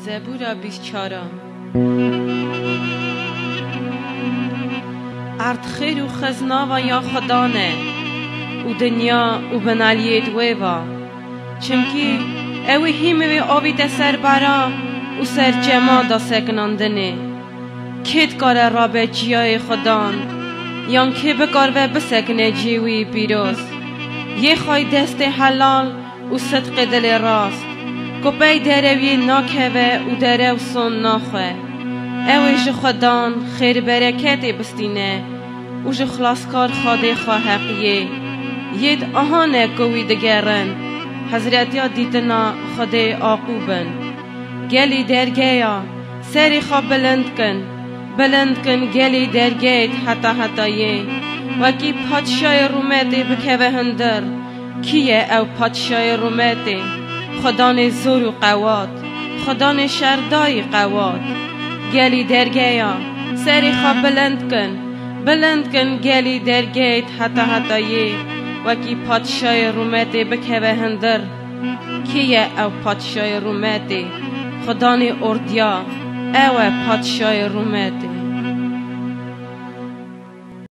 زبور 24 ارد خیر و خزنا و یا خدا نه و دنیا و بنالیت ویوا چمکی اوی هیمه و آبی ده سر برا و سر جما دا سکناندنه کت کار را به جیای خدان یان که بکار و بسکنه جیوی بیروز یه خواهی دست حلال و صدق دل راست کپی دروی ناکوه و درو سون ناخوه اوی خدان خیر برکت بستینه و خلاصکار خواده خواهقیه ید آهانه کوی دگرن حضرت یا دیتنا خواده آقوبن گلی درگیا سری خواب بلند کن گلی درگیت حتی یه وکی پادشای رومتی بکوه هندر کیه او پادشای رومتی خدان زور و قوات خدان شردای قوات گلی درگیا سری خواب بلند کن گلی درگیت حتی یه وکی پادشای رومتی بکوه هندر کیه او پادشای رومتی خدان اردیا او پادشای رومتی